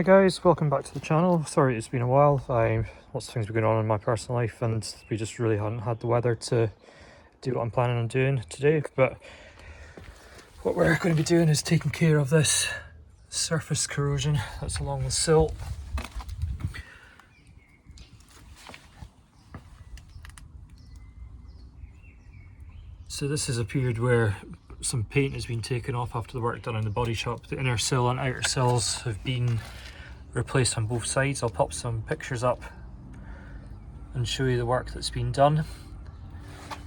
Hi guys, welcome back to the channel. Sorry it's been a while. Lots of things been going on in my personal life and we just really hadn't had the weather to do what I'm planning on doing today. But what we're going to be doing is taking care of this surface corrosion that's along the sill. So this is a period where some paint has been taken off after the work done in the body shop. The inner sill and outer sills have been replaced on both sides. I'll pop some pictures up and show you the work that's been done.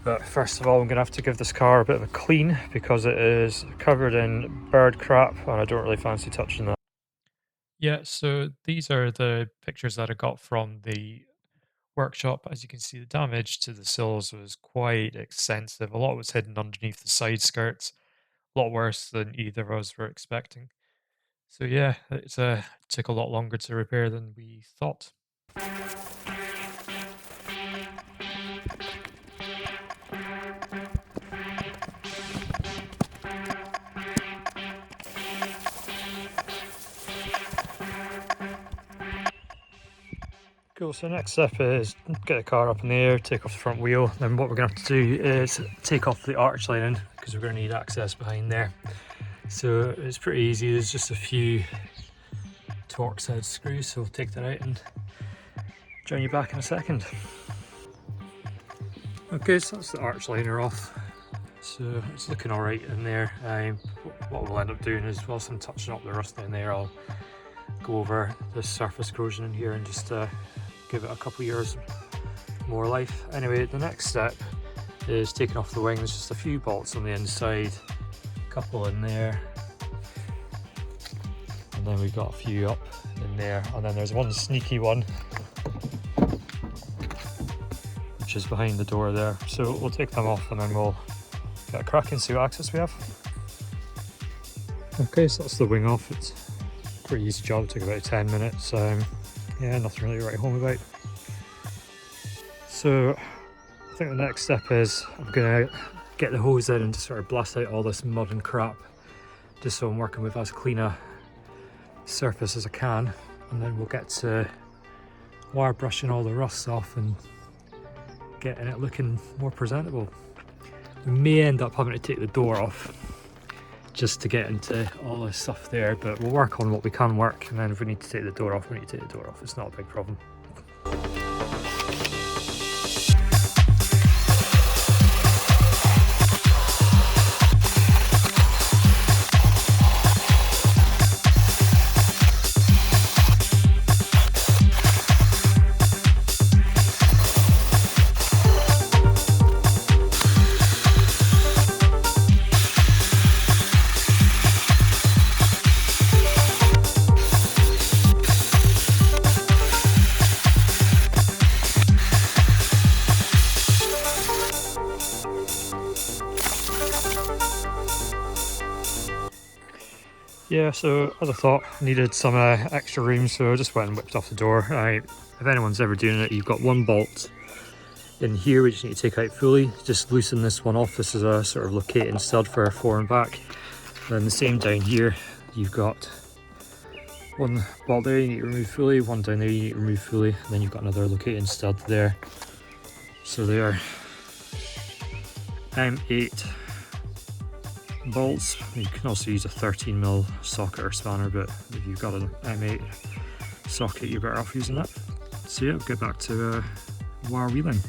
But first of all, I'm going to have to give this car a bit of a clean because it is covered in bird crap and I don't really fancy touching that. Yeah, so these are the pictures that I got from the workshop. As you can see, the damage to the sills was quite extensive. A lot was hidden underneath the side skirts, a lot worse than either of us were expecting. So yeah, it took a lot longer to repair than we thought. Cool, so next step is get the car up in the air, take off the front wheel. Then what we're going to have to do is take off the arch lining because we're going to need access behind there. So it's pretty easy, there's just a few Torx head screws, so we'll take that out and join you back in a second. Okay, so that's the arch liner off. So it's looking alright in there. What we'll end up doing is, whilst I'm touching up the rust down there, I'll go over the surface corrosion in here and just give it a couple of years more life. Anyway, the next step is taking off the wing. There's just a few bolts on the inside, a couple in there, and then we've got a few up in there, and then there's one sneaky one which is behind the door there. So we'll take them off and then we'll get a crack and see what access we have. Okay, so that's the wing off. It's a pretty easy job, it took about 10 minutes. Yeah, nothing really to write home about. So I think the next step is I'm gonna get the hose in and just sort of blast out all this mud and crap, just so I'm working with as clean a surface as I can, and then we'll get to wire brushing all the rust off and getting it looking more presentable. We may end up having to take the door off just to get into all this stuff there, but we'll work on what we can work, and then if we need to take the door off, we need to take the door off. It's not a big problem. Yeah, so as I thought, I needed some extra room, so I just went and whipped off the door. If anyone's ever doing it, you've got one bolt in here we just need to take out fully. Just loosen this one off. This is a sort of locating stud for fore and back. And then the same down here, you've got one bolt there you need to remove fully, one down there you need to remove fully, and then you've got another locating stud there. So they are M8 bolts. You can also use a 13mm socket or spanner, but if you've got an M8 socket you're better off using that. So yeah, we'll get back to wire wheeling.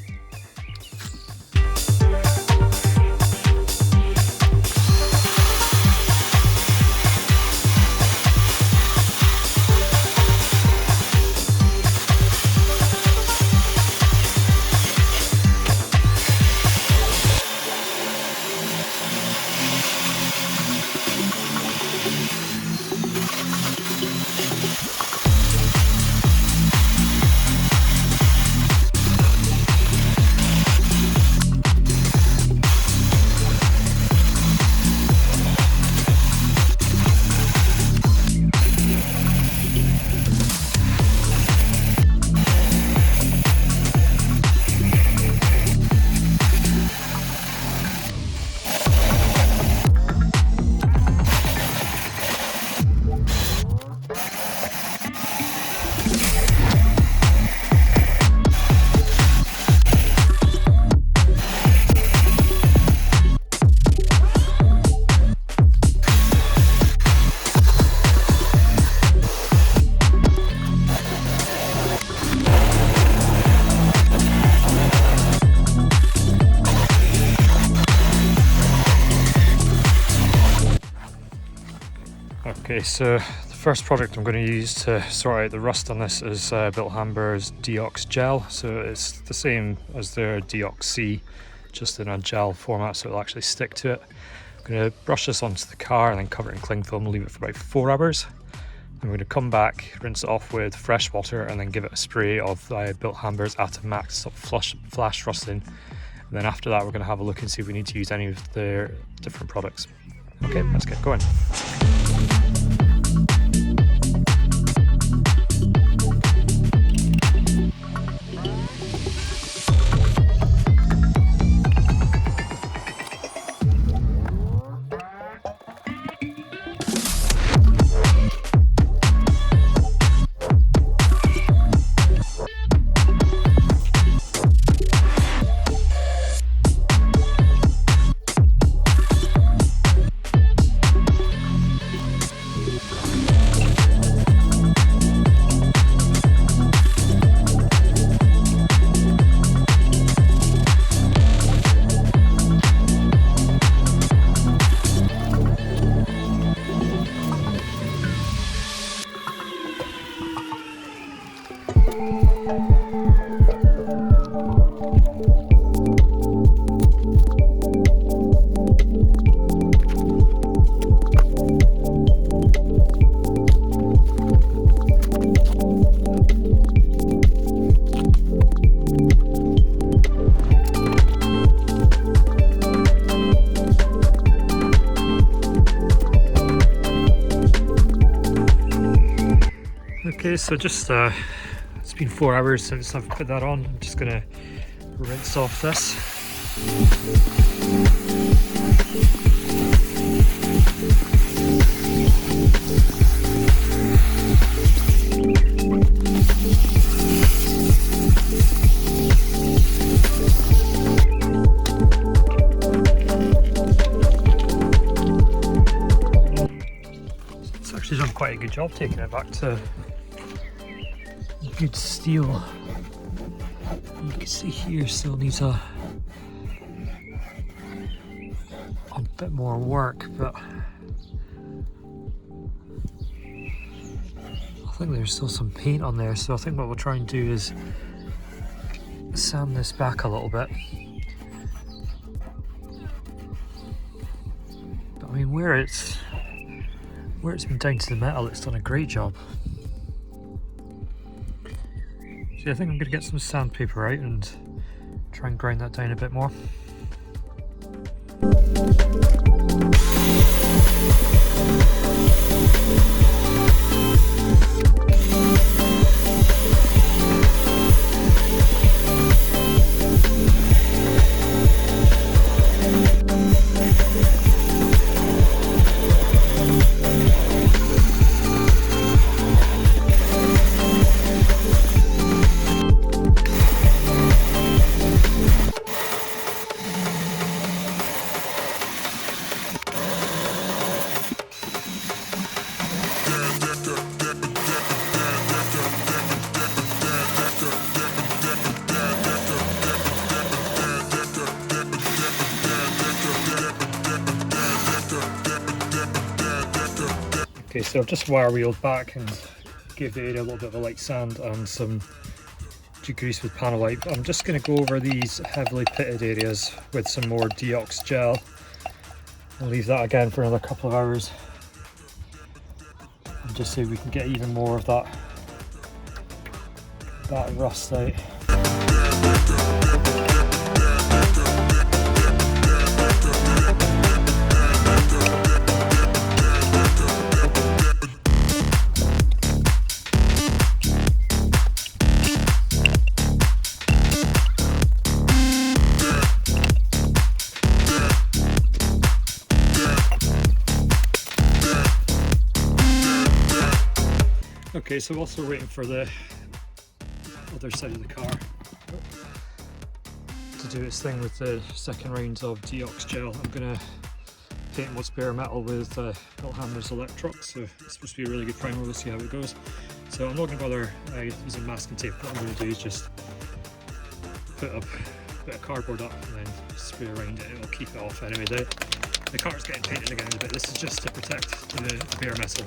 Okay, so the first product I'm going to use to sort out the rust on this is Bilt Hamber's Deox-Gel. So it's the same as their Deox-C, just in a gel format, so it'll actually stick to it. I'm going to brush this onto the car and then cover it in cling film and leave it for about 4 hours. I'm going to come back, rinse it off with fresh water, and then give it a spray of Bilt Hamber's Atom Max to stop flash rusting. And then after that, we're going to have a look and see if we need to use any of their different products. Okay, let's get going. Okay, so just it's been 4 hours since I've put that on. I'm just gonna rinse off this. It's actually done quite a good job taking it back to good steel. You can see here still needs a bit more work, but I think there's still some paint on there, so I think what we'll try and do is sand this back a little bit. But I mean, where it's been down to the metal, it's done a great job. I think I'm going to get some sandpaper out and try and grind that down a bit more. Okay, so I've just wire wheeled back and gave the area a little bit of a light sand and some degrease with panelite. I'm just going to go over these heavily pitted areas with some more Deox-Gel and leave that again for another couple of hours and just see if we can get even more of that rust out. Okay, so whilst we're waiting for the other side of the car to do its thing with the second round of Deox-Gel, I'm going to paint what's bare metal with Bilt Hamber's Electrox. So it's supposed to be a really good primer. We'll see how it goes. So I'm not going to bother using masking tape. What I'm going to do is just put a bit of cardboard up and then spray around it. It'll keep it off anyway. The car's getting painted again in a bit. This is just to protect the bare metal.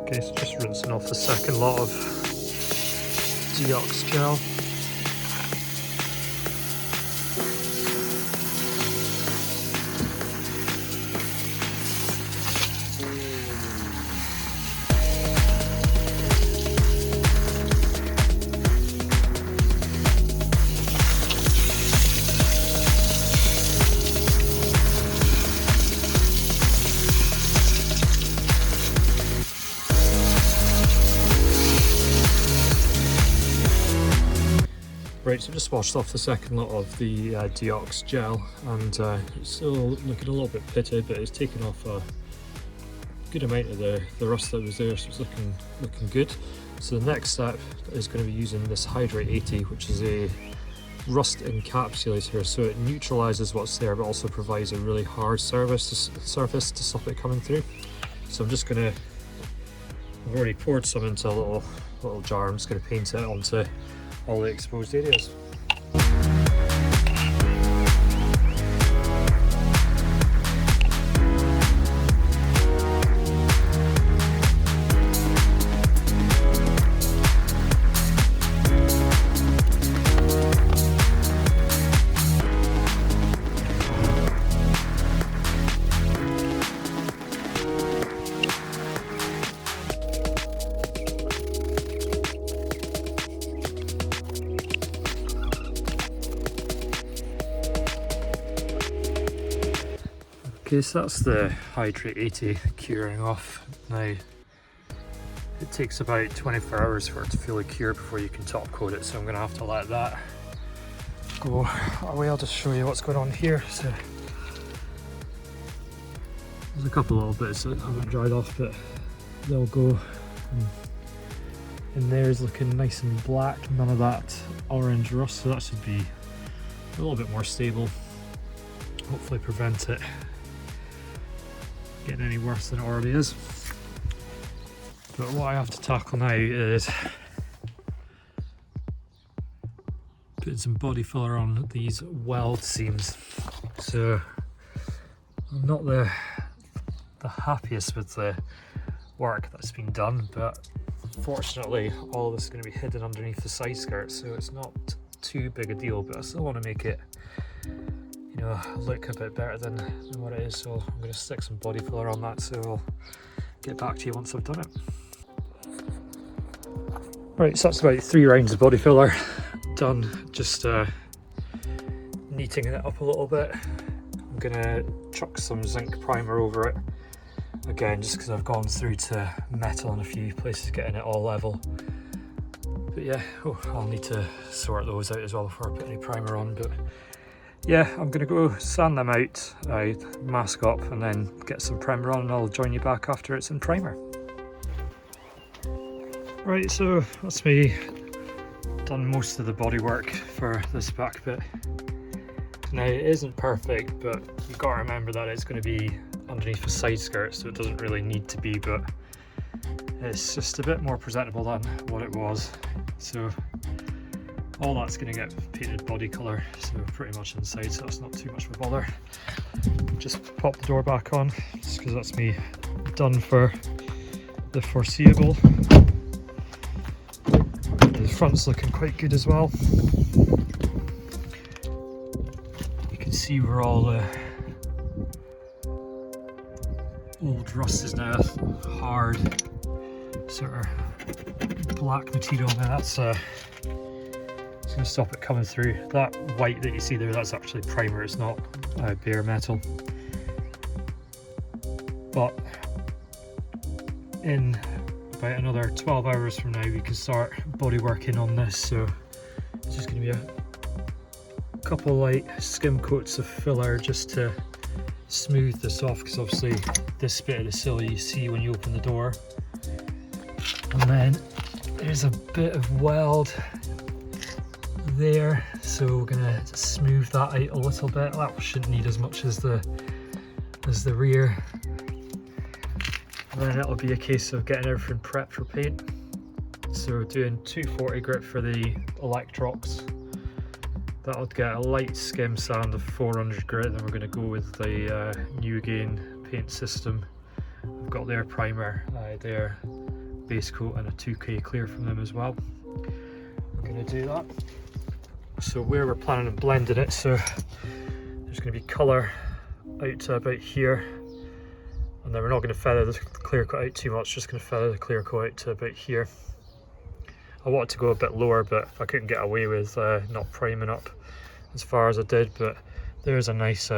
Okay, so just rinsing off the second lot of Deox-Gel. Right, so just washed off the second lot of the Deox-Gel, and it's still looking a little bit pitted, but it's taken off a good amount of the rust that was there, so it's looking good. So the next step is going to be using this Hydrate 80, which is a rust encapsulator, so it neutralizes what's there but also provides a really hard surface to stop it coming through. So I'm just going to, I've already poured some into a little jar. I'm just going to paint it onto all the exposed areas. Okay, so that's the Hydrate 80 curing off. Now, it takes about 24 hours for it to fully cure before you can top coat it, so I'm going to have to let that go away. I'll just show you what's going on here. So there's a couple little bits that haven't dried off, but they'll go. And there's looking nice and black, none of that orange rust, so that should be a little bit more stable. Hopefully prevent it getting any worse than it already is. But what I have to tackle now is putting some body filler on these weld seams. So I'm not the happiest with the work that's been done, but fortunately all of this is going to be hidden underneath the side skirt, so it's not too big a deal, but I still want to make it, you know, look a bit better than what it is. So I'm going to stick some body filler on that, so I'll get back to you once I've done it. Right, so that's about 3 rounds of body filler done, just neatening it up a little bit. I'm going to chuck some zinc primer over it, again just because I've gone through to metal in a few places getting it all level. But yeah, I'll need to sort those out as well before I put any primer on. But yeah, I'm going to go sand them out, mask up, and then get some primer on, and I'll join you back after it's in primer. Right, so that's me done most of the body work for this back bit. Now it isn't perfect, but you've got to remember that it's going to be underneath the side skirt, so it doesn't really need to be, but it's just a bit more presentable than what it was. So all that's going to get painted body colour, so pretty much inside, so that's not too much of a bother. Just pop the door back on, just because that's me done for the foreseeable. The front's looking quite good as well. You can see where all the old rust is now, hard sort of black material. Now that's it's going to stop it coming through. That white that you see there, that's actually primer, it's not bare metal. But in about another 12 hours from now we can start body working on this, so it's just going to be a couple light skim coats of filler just to smooth this off, because obviously this bit of the sill you see when you open the door, and then there's a bit of weld there, so we're gonna smooth that out a little bit. That shouldn't need as much as the rear. And then it'll be a case of getting everything prepped for paint. So doing 240 grit for the Electrox. That'll get a light skim sand of 400 grit. Then we're going to go with the Nu-Agane paint system. I've got their primer, their base coat, and a 2K clear from them as well. We're going to do that. So where we're planning on blending it, so there's going to be colour out to about here, and then we're not going to feather the clear coat out too much, just going to feather the clear coat out to about here. I wanted to go a bit lower, but I couldn't get away with not priming up as far as I did, but there's a nice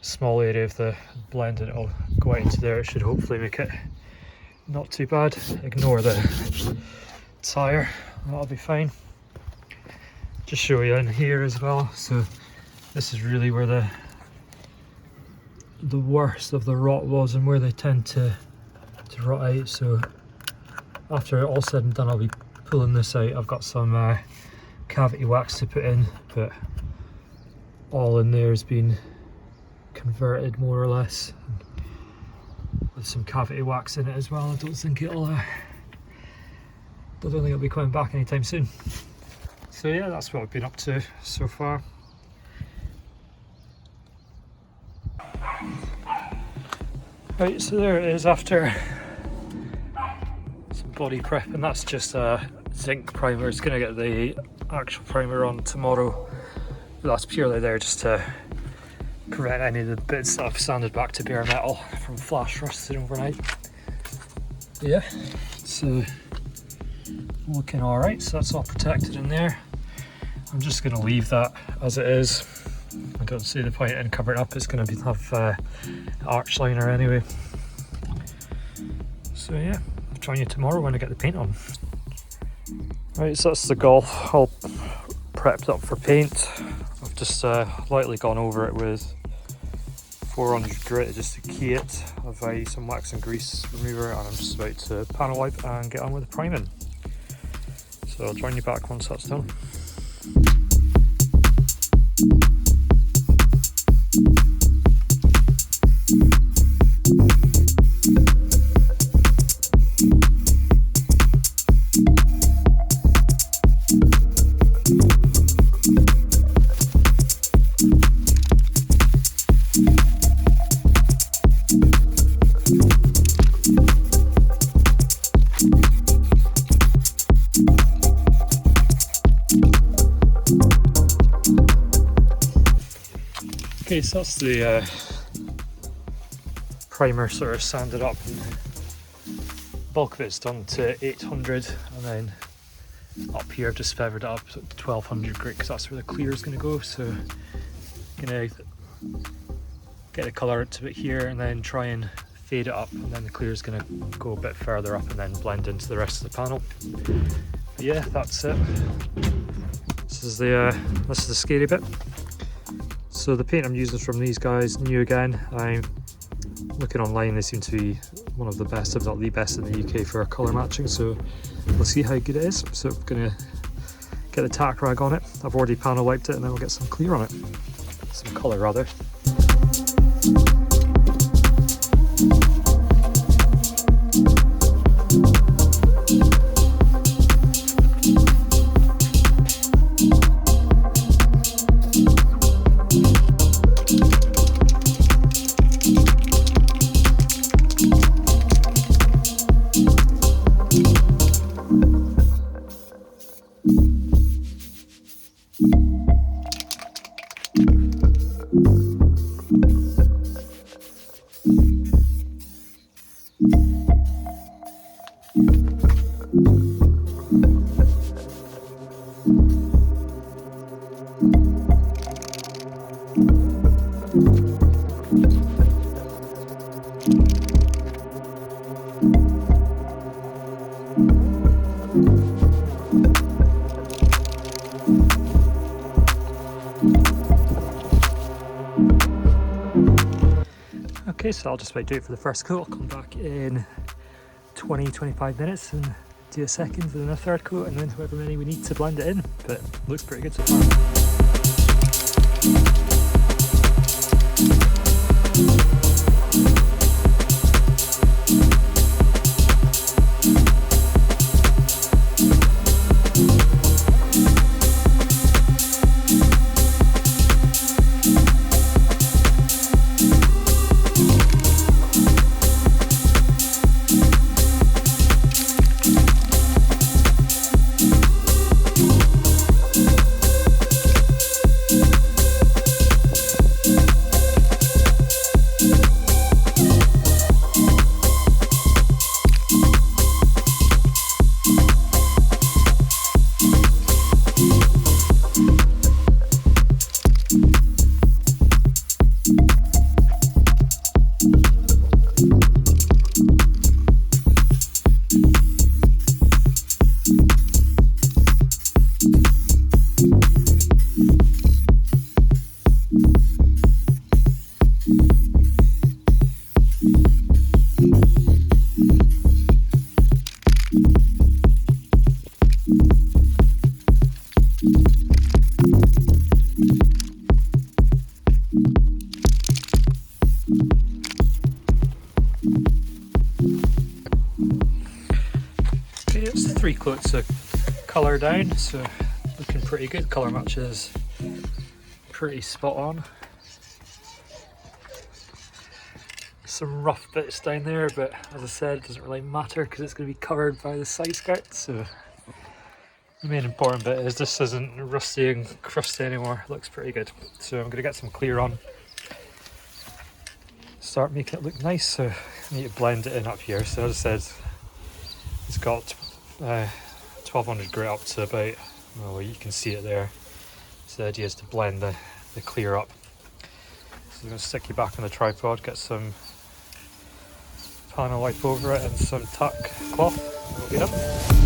small area of the blend, and it'll go out into there. It should hopefully make it not too bad. Ignore the tyre, that'll be fine. Just show you in here as well. So this is really where the worst of the rot was, and where they tend to rot out. So after all said and done, I'll be pulling this out. I've got some cavity wax to put in, but all in there has been converted more or less, with some cavity wax in it as well. I don't think it'll be coming back anytime soon. So yeah, that's what I've been up to so far. Right, so there it is after some body prep, and that's just a zinc primer. It's going to get the actual primer on tomorrow, but that's purely there just to prevent any of the bits that I've sanded back to bare metal from flash rusting overnight. But yeah, so looking alright, so that's all protected in there. I'm just going to leave that as it is. I don't see the point in covering it up. It's going to have arch liner anyway. So yeah, I'll join you tomorrow when I get the paint on. Right, so that's the Golf all prepped up for paint. I've just lightly gone over it with 400 grit just to key it. I've used some wax and grease remover, and I'm just about to panel wipe and get on with the priming. So I'll join you back once that's done. Okay, so that's the primer sort of sanded up, and bulk of it's done to 800, and then up here I've just feathered it up to 1200 grit because that's where the clear is going to go. So gonna get the colour to it here and then try and fade it up, and then the clear is going to go a bit further up and then blend into the rest of the panel. But yeah, that's it. This is the scary bit. So the paint I'm using from these guys, Nu-Agane. I'm looking online, they seem to be one of the best, if not the best in the UK for colour matching, so we'll see how good it is. So I'm going to get the tack rag on it. I've already panel wiped it, and then we'll get some clear on it. Some colour rather. Okay, so I'll just about do it for the first coat. I'll come back in 20-25 minutes and do a second and then a third coat, and then however many we need to blend it in, but looks pretty good so far. It's 3 coats of colour down, so looking pretty good. Colour match is pretty spot on. Some rough bits down there, but as I said, it doesn't really matter because it's going to be covered by the side skirt, so the main important bit is this isn't rusty and crusty anymore. It looks pretty good. So I'm going to get some clear on, start making it look nice, so I need to blend it in up here. So as I said, it's got 1200 grit up to about, well, you can see it there. So the idea is to blend the clear up. So I'm going to stick you back on the tripod, get some panel wipe over it and some tack cloth, and we'll be done.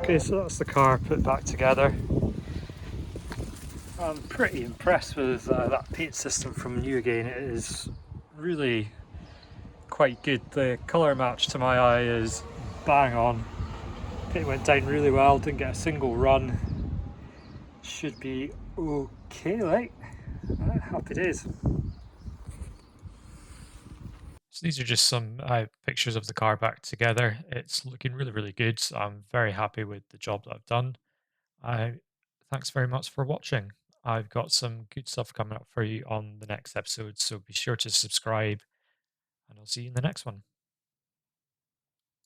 Okay, so that's the car put back together. I'm pretty impressed with that paint system from Nu-Agane. It is really quite good. The colour match to my eye is bang on. Paint went down really well, didn't get a single run. Should be okay, like. Happy days. So these are just some pictures of the car back together. It's looking really, really good. I'm very happy with the job that I've done. I Thanks very much for watching. I've got some good stuff coming up for you on the next episode, so be sure to subscribe, and I'll see you in the next one.